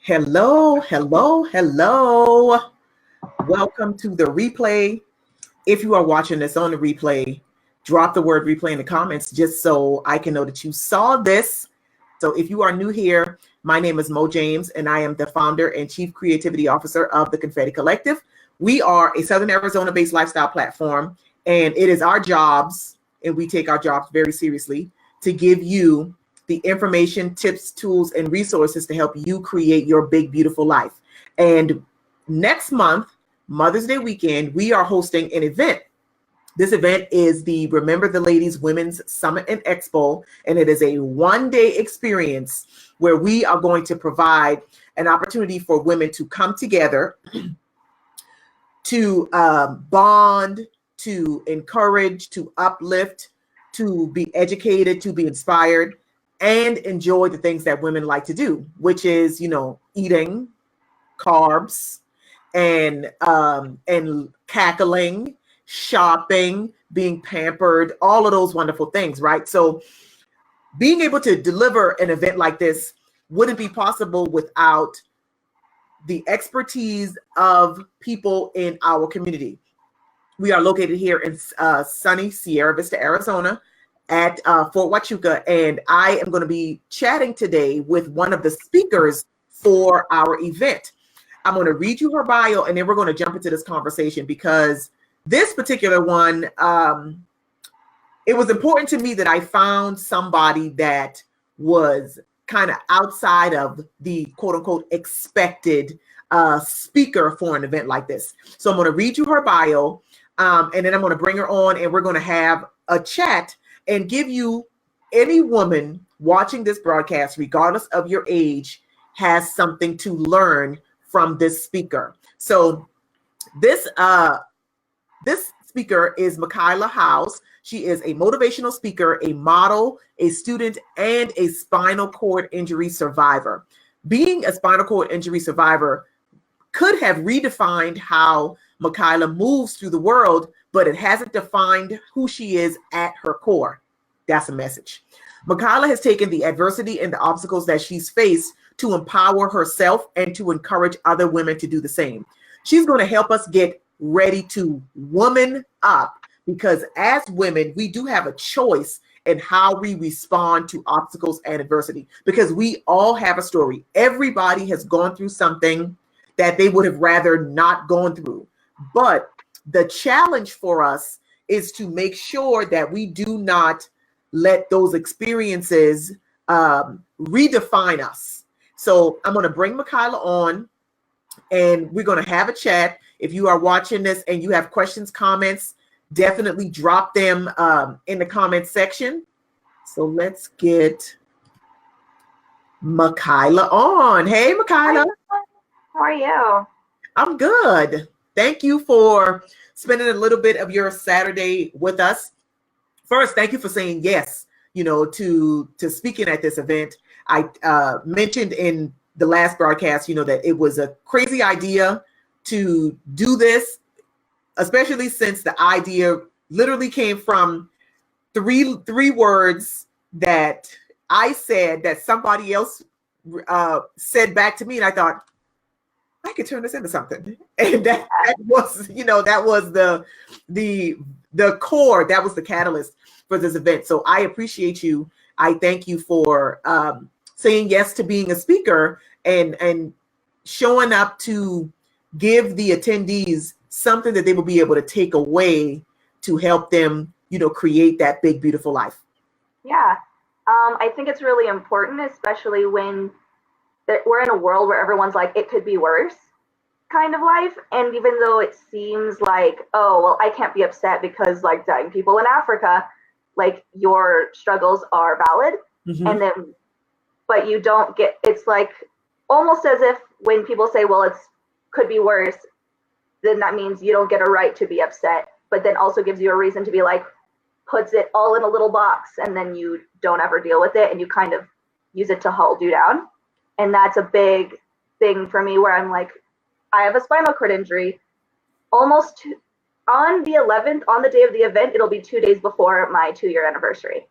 Hello, hello, hello. Welcome to the replay. If you are watching this on the replay, drop the word replay in the comments just so I can know that you saw this. So if you are new here, my name is Mo James, and I am the founder and chief creativity officer of the Confetti Collective. We are a Southern Arizona-based lifestyle platform, and it is our jobs, and we take our jobs very seriously, to give you the information, tips, tools, and resources to help you create your big, beautiful life. And next month, Mother's Day weekend, we are hosting an event. This event is the Remember the Ladies Women's Summit and Expo, and it is a one-day experience where we are going to provide an opportunity for women to come together, to bond, to encourage, to uplift, to be educated, to be inspired, and enjoy the things that women like to do, which is, eating, carbs, and cackling, shopping, being pampered, all of those wonderful things, right? So being able to deliver an event like this wouldn't be possible without the expertise of people in our community. We are located here in sunny Sierra Vista, Arizona, at Fort Huachuca, and I am going to be chatting today with one of the speakers for our event. I'm going to read you her bio, and then we're going to jump into this conversation, because this particular one, it was important to me that I found somebody that was kind of outside of the quote-unquote expected speaker for an event like this. So I'm going to read you her bio, and then I'm going to bring her on, and we're going to have a chat and give you, any woman watching this broadcast, regardless of your age, has something to learn from this speaker. So this speaker is Mahkyla Howes. She is a motivational speaker, a model, a student, and a spinal cord injury survivor. Being a spinal cord injury survivor could have redefined how Mahkyla moves through the world, but it hasn't defined who she is at her core. That's a message. Mahkyla has taken the adversity and the obstacles that she's faced to empower herself and to encourage other women to do the same. She's going to help us get ready to woman up, because as women, we do have a choice in how we respond to obstacles and adversity, because we all have a story. Everybody has gone through something that they would have rather not gone through. But the challenge for us is to make sure that we do not let those experiences redefine us. So I'm going to bring Mahkyla on, and we're going to have a chat. If you are watching this and you have questions, comments, definitely drop them in the comment section. So let's get Mahkyla on. Hey, Mahkyla. How are you? I'm good. Thank you for spending a little bit of your Saturday with us. First, thank you for saying yes, to speaking at this event. I mentioned in the last broadcast, that it was a crazy idea to do this, especially since the idea literally came from three words that I said that somebody else said back to me, and I thought, I could turn this into something. And that was, that was the core, that was the catalyst for this event. So I appreciate you. I thank you for saying yes to being a speaker and showing up to give the attendees something that they will be able to take away to help them, create that big, beautiful life. Yeah. I think it's really important, especially when we're in a world where everyone's like, it could be worse kind of life. And even though it seems like, oh, well, I can't be upset because like dying people in Africa, like your struggles are valid. Mm-hmm. And then, but you don't get, it's like almost as if when people say, well, it's could be worse, then that means you don't get a right to be upset, but then also gives you a reason to be like, puts it all in a little box, and then you don't ever deal with it, and you kind of use it to hold you down. And that's a big thing for me, where I'm like, I have a spinal cord injury. Almost on the 11th, on the day of the event, it'll be 2 days before my 2-year anniversary.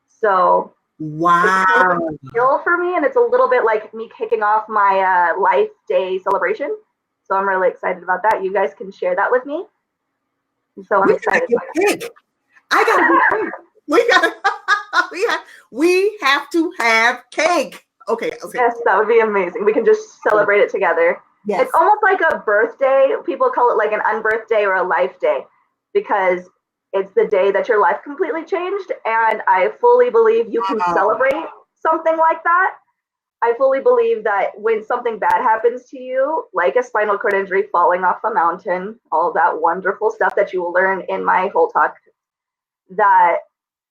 So Wow. It's kind of a skill for me, and it's a little bit like me kicking off my Life Day celebration. So I'm really excited about that. You guys can share that with me. So I'm We gotta excited. get cake. I gotta get cake. We gotta we have to have cake. Okay. Yes, that would be amazing. We can just celebrate it together. Yes. It's almost like a birthday. People call it like an unbirthday or a life day because it's the day that your life completely changed. And I fully believe you can celebrate something like that. I fully believe that when something bad happens to you, like a spinal cord injury, falling off a mountain, all that wonderful stuff that you will learn in my whole talk, that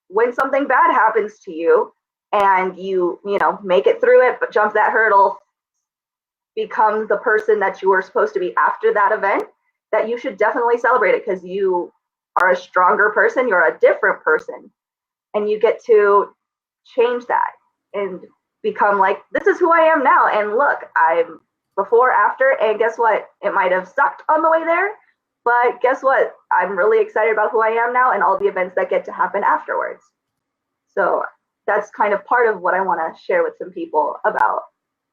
when something bad happens to you and you make it through it, but jump that hurdle, become the person that you were supposed to be after that event, that you should definitely celebrate it because you are a stronger person, you're a different person, and you get to change that and become like, this is who I am now. And look, I'm before, after, and guess what? It might have sucked on the way there, but guess what? I'm really excited about who I am now and all the events that get to happen afterwards. So that's kind of part of what I want to share with some people about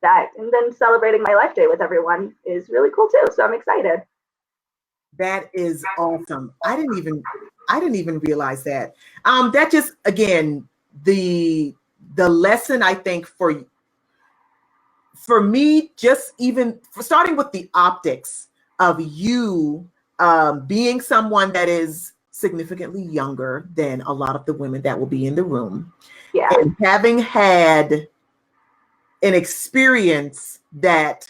that. And then celebrating my Life Day with everyone is really cool too. So I'm excited. That is awesome. I didn't even realize that. That just, again, the lesson, I think, for me, just even for starting with the optics of you being someone that is significantly younger than a lot of the women that will be in the room. Yeah. And having had an experience that,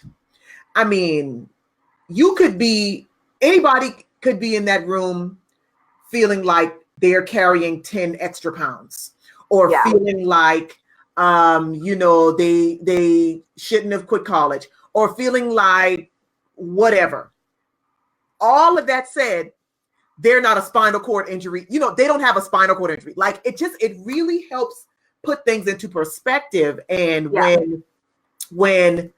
I mean, anybody could be in that room feeling like they're carrying 10 extra pounds or feeling like, they shouldn't have quit college or feeling like whatever. All of that said, they're not a spinal cord injury. They don't have a spinal cord injury. Like it really helps put things into perspective. And when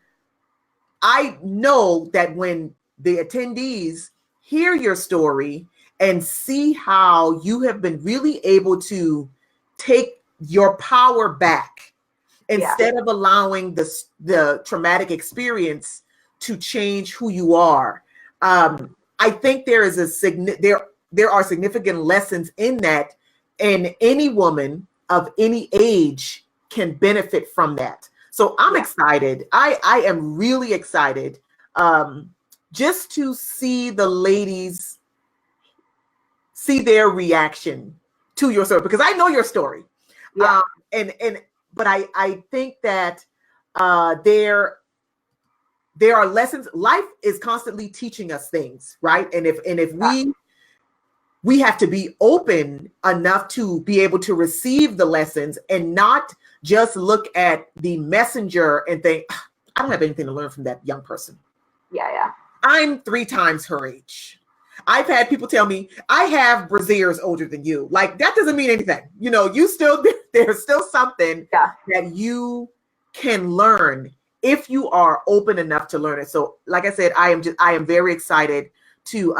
I know that when the attendees hear your story and see how you have been really able to take your power back instead of allowing the traumatic experience to change who you are. I think there are significant lessons in that, and any woman of any age can benefit from that. So I'm excited. I am really excited just to see the ladies see their reaction to your story, because I know your story. But I think that there are lessons. Life is constantly teaching us things, right? And if we have to be open enough to be able to receive the lessons and not just look at the messenger and think, I don't have anything to learn from that young person. Yeah. I'm 3 times her age. I've had people tell me, I have braziers older than you. Like, that doesn't mean anything. There's still something that you can learn if you are open enough to learn it. So like I said, I am very excited to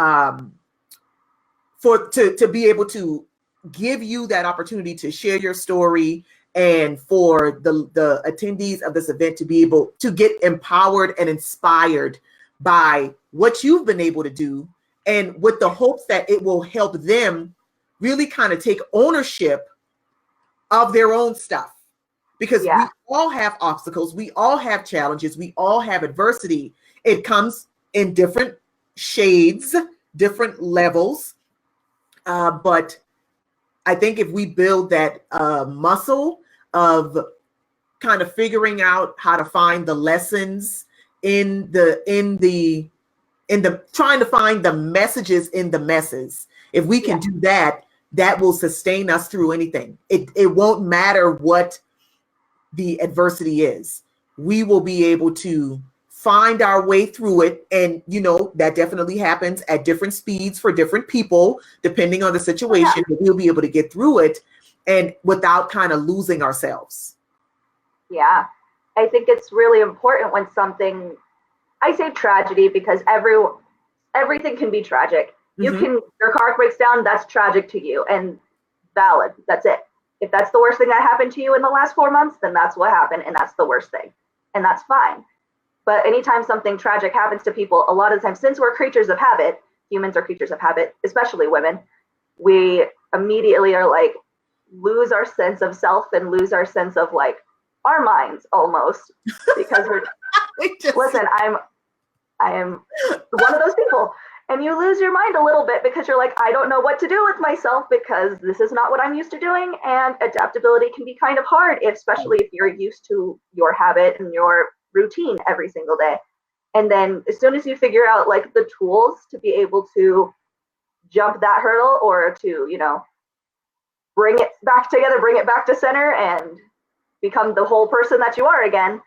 be able to give you that opportunity to share your story, and for the attendees of this event to be able to get empowered and inspired by what you've been able to do, and with the hopes that it will help them really kind of take ownership of their own stuff. Because we all have obstacles, we all have challenges, we all have adversity. It comes in different shades, different levels. But I think if we build that muscle of kind of figuring out how to find the lessons in the trying to find the messages in the messes, if we can do that, that will sustain us through anything. It won't matter what the adversity is. We will be able to find our way through it. And, that definitely happens at different speeds for different people, depending on the situation. But we'll be able to get through it and without kind of losing ourselves. Yeah. I think it's really important when something, I say tragedy because everything can be tragic. Your car breaks down, that's tragic to you and valid. That's it. If that's the worst thing that happened to you in the last 4 months, then that's what happened, and that's the worst thing, and that's fine. But anytime something tragic happens to people, a lot of the time, since we're creatures of habit, humans are creatures of habit, especially women, we immediately are like, lose our sense of self and lose our sense of like our minds almost, because we're listen, I am one of those people, and you lose your mind a little bit because you're like, I don't know what to do with myself because this is not what I'm used to doing, and adaptability can be kind of hard, especially if you're used to your habit and your routine every single day. And then as soon as you figure out like the tools to be able to jump that hurdle, or to, you know, bring it back together, bring it back to center, and become the whole person that you are again,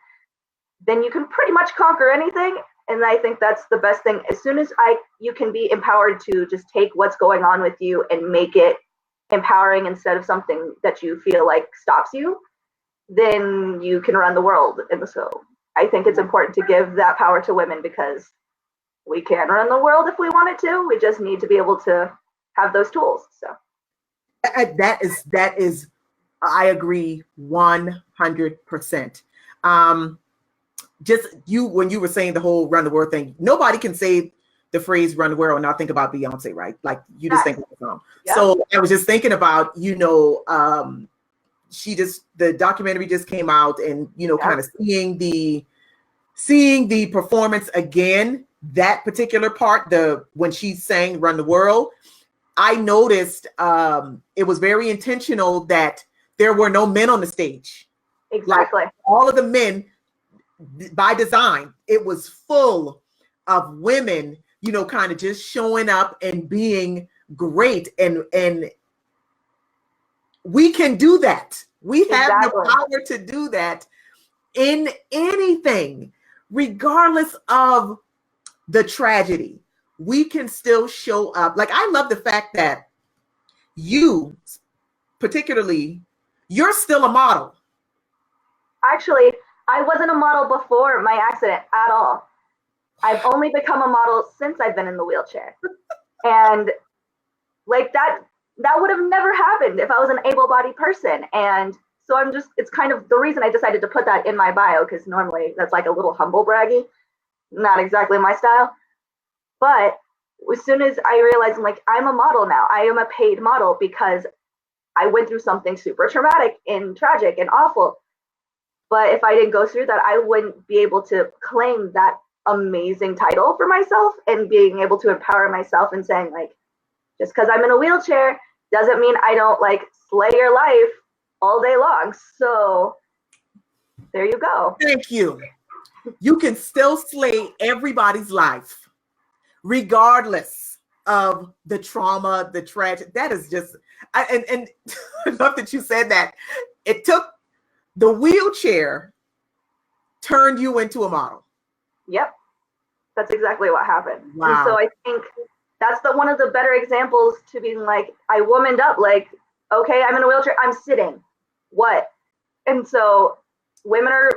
then you can pretty much conquer anything. And I think that's the best thing. As soon as you can be empowered to just take what's going on with you and make it empowering instead of something that you feel like stops you, then you can run the world. And so I think it's important to give that power to women, because we can run the world if we wanted to. We just need to be able to have those tools. So that is, I agree 100%. Just when you were saying the whole run the world thing, nobody can say the phrase run the world and not think about Beyonce, right? Like you just think of the song. Yeah. So I was just thinking about, you know, the documentary just came out, and, you know, kind of seeing the performance again, that particular part, when she sang Run the World, I noticed it was very intentional that there were no men on the stage. Exactly. Like, all of the men, by design, it was full of women, you know, kind of just showing up and being great. And we can do that. We have the power to do that in anything, regardless of the tragedy. We can still show up. Like, I love the fact that you, particularly, you're still a model. Actually, I wasn't a model before my accident at all. I've only become a model since I've been in the wheelchair. And like that would have never happened if I was an able-bodied person. And so it's kind of the reason I decided to put that in my bio, because normally that's like a little humble braggy, not exactly my style. But as soon as I realized, I'm a model now, I am a paid model, because I went through something super traumatic and tragic and awful. But if I didn't go through that, I wouldn't be able to claim that amazing title for myself, and being able to empower myself and saying, like, just because I'm in a wheelchair doesn't mean I don't slay your life all day long. So there you go. Thank you. You can still slay everybody's life, regardless of the trauma, the tragedy. That is just, and I love that you said that. It took the wheelchair turned you into a model. Yep. That's exactly what happened. Wow. And so I think that's one of the better examples to being like, I womaned up, okay, I'm in a wheelchair, I'm sitting. What? And so women are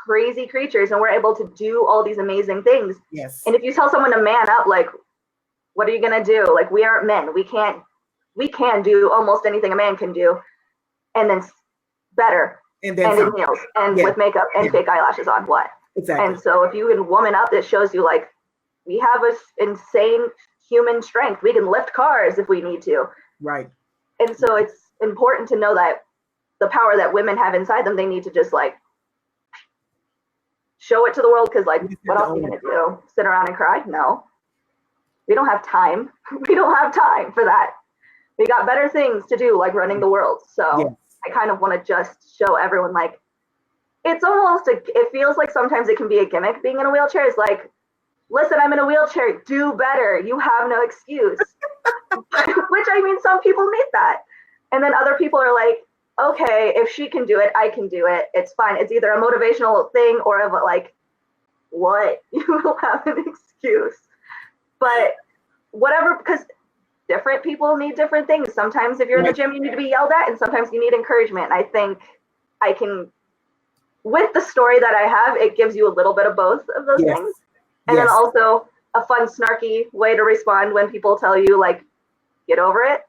crazy creatures, and we're able to do all these amazing things. Yes. And if you tell someone to man up, what are you gonna do? We aren't men. We can do almost anything a man can do, and then better. And in heels, and with makeup and fake eyelashes on. What? Exactly. And so if you can woman up, it shows you we have this insane human strength. We can lift cars if we need to. Right. And so it's important to know that the power that women have inside them, they need to just show it to the world. Because what else are you gonna do? Sit around and cry? No. We don't have time. We don't have time for that. We got better things to do, like running the world. So yes. I kind of want to just show everyone it's almost it feels like sometimes it can be a gimmick being in a wheelchair. It's listen, I'm in a wheelchair, do better. You have no excuse. Which, I mean, some people need that. And then other people are okay, if she can do it, I can do it. It's fine. It's either a motivational thing or of what? You will have an excuse. But whatever, because different people need different things. Sometimes if you're in the gym, you need to be yelled at, and sometimes you need encouragement. I think I can, with the story that I have, it gives you a little bit of both of those things. And then also a fun, snarky way to respond when people tell you, get over it.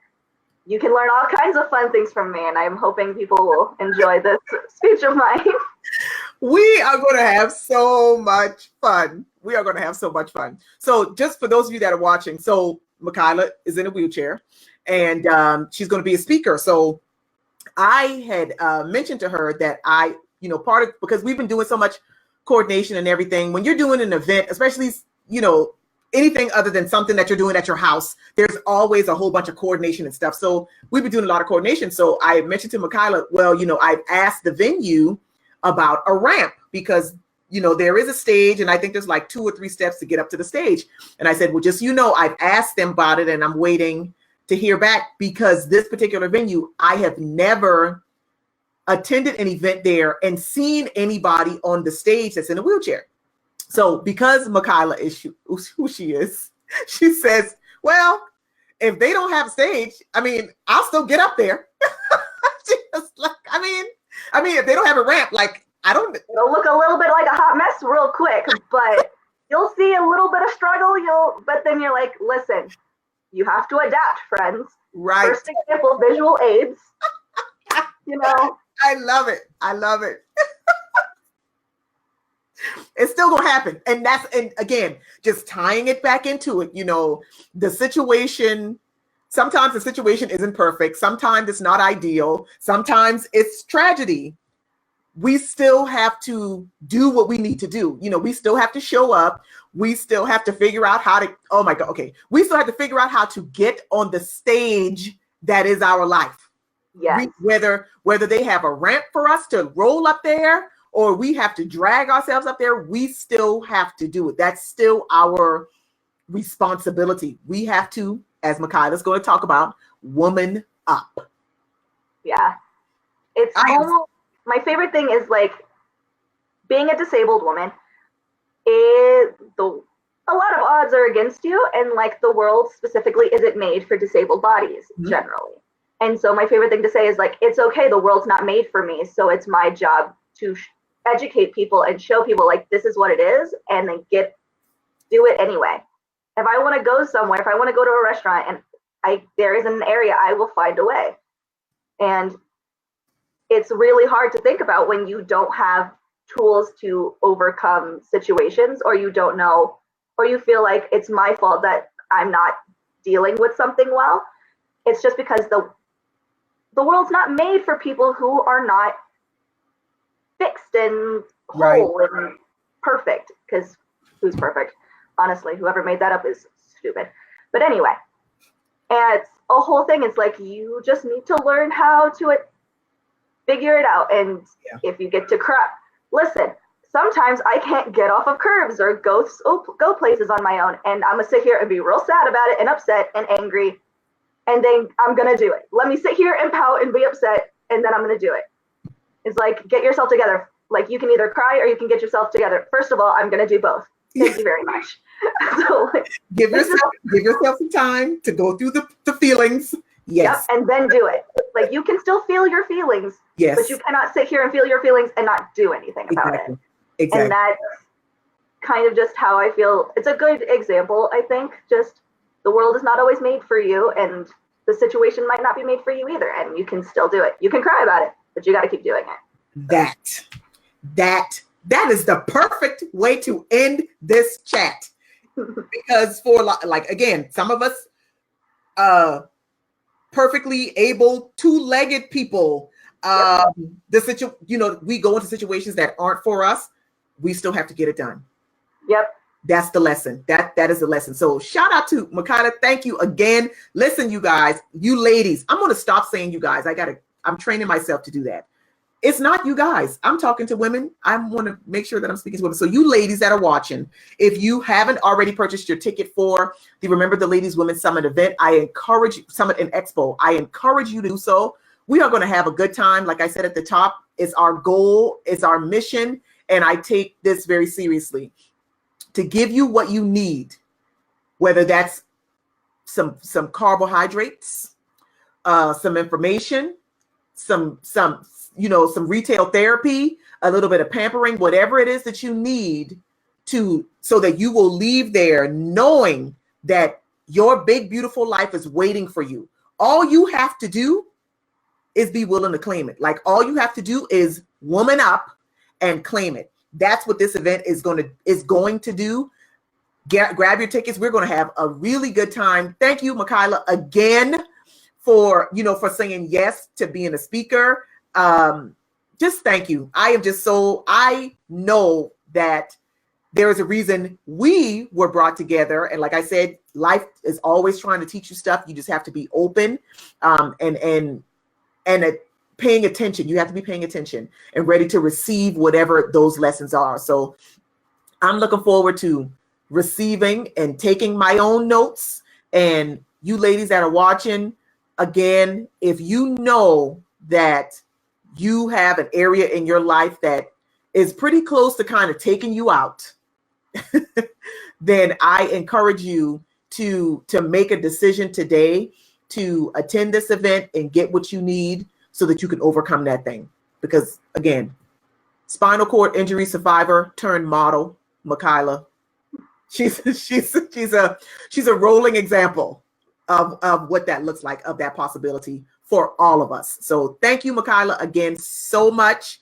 you can learn all kinds of fun things from me, and I'm hoping people will enjoy this speech of mine. We are going to have so much fun. We are going to have so much fun. So just for those of you that are watching, so Mahkyla is in a wheelchair, and she's going to be a speaker. So I had mentioned to her that part of, because we've been doing so much coordination and everything, when you're doing an event, especially, anything other than something that you're doing at your house, there's always a whole bunch of coordination and stuff. So we've been doing a lot of coordination. So I mentioned to Mahkyla, well, I've asked the venue about a ramp because, there is a stage, and I think there's like 2 or 3 steps to get up to the stage. And I said, well, just, I've asked them about it, and I'm waiting to hear back, because this particular venue, I have never attended an event there and seen anybody on the stage that's in a wheelchair. So because Mahkyla is who she is, she says, well, if they don't have a stage, I'll still get up there. Just like, if they don't have a ramp, like, It'll look a little bit like a hot mess real quick, but you'll see a little bit of struggle. But then you're like, listen, you have to adapt, friends. Right. First example, visual aids. I love it. I love it. It's still gonna happen. And again, just tying it back into it, the situation, sometimes the situation isn't perfect. Sometimes it's not ideal. Sometimes it's tragedy. We still have to do what we need to do. We still have to show up. We still have to figure out how to, oh my God, okay. We still have to figure out how to get on the stage that is our life. Yes. Whether they have a ramp for us to roll up there, or we have to drag ourselves up there, we still have to do it. That's still our responsibility. We have to, as Mahkyla's going to talk about, woman up. Yeah. It's almost, my favorite thing is like being a disabled woman, a lot of odds are against you, and like the world specifically isn't made for disabled bodies generally. And so my favorite thing to say is like, it's okay, the world's not made for me, so it's my job to educate people and show people like this is what it is, and then do it anyway. If I want to go somewhere, if I want to go to a restaurant and there is an area, I will find a way. And it's really hard to think about when you don't have tools to overcome situations, or you don't know, or you feel like it's my fault that I'm not dealing with something well. It's just because the world's not made for people who are not fixed and whole and perfect, because who's perfect? Honestly, whoever made that up is stupid. But anyway, and it's a whole thing. It's like, you just need to learn how to figure it out. And if you get to crap, listen, sometimes I can't get off of curbs or go places on my own, and I'm gonna sit here and be real sad about it and upset and angry, and then I'm gonna do it. Let me sit here and pout and be upset, and then I'm gonna do it. It's like, get yourself together. Like, you can either cry or you can get yourself together. First of all, I'm gonna do both. Thank you very much. So like, give yourself some time to go through the feelings. Yes. Yep, and then do it. Like, you can still feel your feelings. Yes. But you cannot sit here and feel your feelings and not do anything about it. Exactly. And that's kind of just how I feel. It's a good example, I think. Just the world is not always made for you, and the situation might not be made for you either, and you can still do it. You can cry about it, but you got to keep doing it. That is the perfect way to end this chat. Because for like, again, some of us perfectly able two-legged people, we go into situations that aren't for us, we still have to get it done. Yep. That's the lesson. That is the lesson. So shout out to Mahkyla. Thank you again. Listen, you guys, you ladies, I'm going to stop saying you guys. I'm training myself to do that. It's not you guys. I'm talking to women. I want to make sure that I'm speaking to women. So you ladies that are watching, if you haven't already purchased your ticket for the Remember the Ladies Women Summit event, Summit and Expo, I encourage you to do so. We are going to have a good time. Like I said at the top, it's our goal, it's our mission, and I take this very seriously. To give you what you need, whether that's some carbohydrates, some information, some retail therapy, a little bit of pampering, whatever it is that you need so that you will leave there knowing that your big, beautiful life is waiting for you. all you have to do is be willing to claim it. Like all you have to do is woman up and claim it. That's what this event is going to do. Grab your tickets. We're going to have a really good time. Thank you, Mahkyla, again for saying yes to being a speaker. Just thank you. I know that there is a reason we were brought together. And like I said, life is always trying to teach you stuff. You just have to be open and paying attention. You have to be paying attention and ready to receive whatever those lessons are. So I'm looking forward to receiving and taking my own notes. And you ladies that are watching, again, if you know that you have an area in your life that is pretty close to kind of taking you out, then I encourage you to make a decision today to attend this event and get what you need so that you can overcome that thing. Because again, spinal cord injury survivor turned model, Mahkyla. She's a rolling example of what that looks like, of that possibility for all of us. So thank you, Mahkyla, again so much.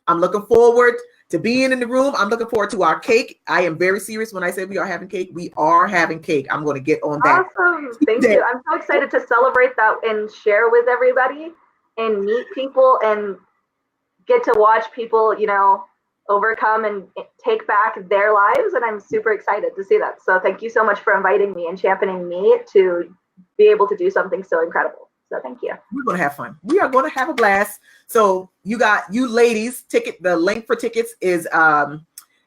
I'm looking forward to being in the room. I'm looking forward to our cake. I am very serious when I say we are having cake. We are having cake. I'm going to get on that. Awesome. Thank you. I'm so excited to celebrate that and share with everybody and meet people and get to watch people, overcome and take back their lives. And I'm super excited to see that. So thank you so much for inviting me and championing me to be able to do something so incredible. So thank you. We're going to have fun. We are going to have a blast. So you ladies, the link for tickets is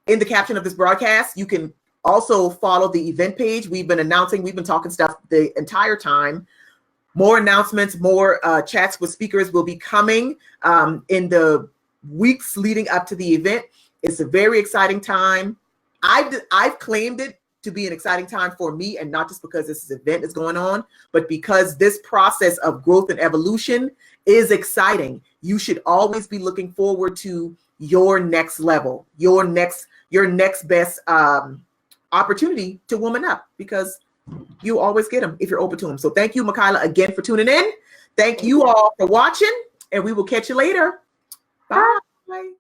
in the caption of this broadcast. You can also follow the event page. We've been talking stuff the entire time. More announcements, more chats with speakers will be coming in the weeks leading up to the event. It's a very exciting time. I've claimed it to be an exciting time for me, and not just because this event is going on, but because this process of growth and evolution is exciting. You should always be looking forward to your next level, your next best opportunity to woman up, because you always get them if you're open to them. So thank you, Mahkyla, again for tuning in. Thank you all for watching, and we will catch you later. Bye.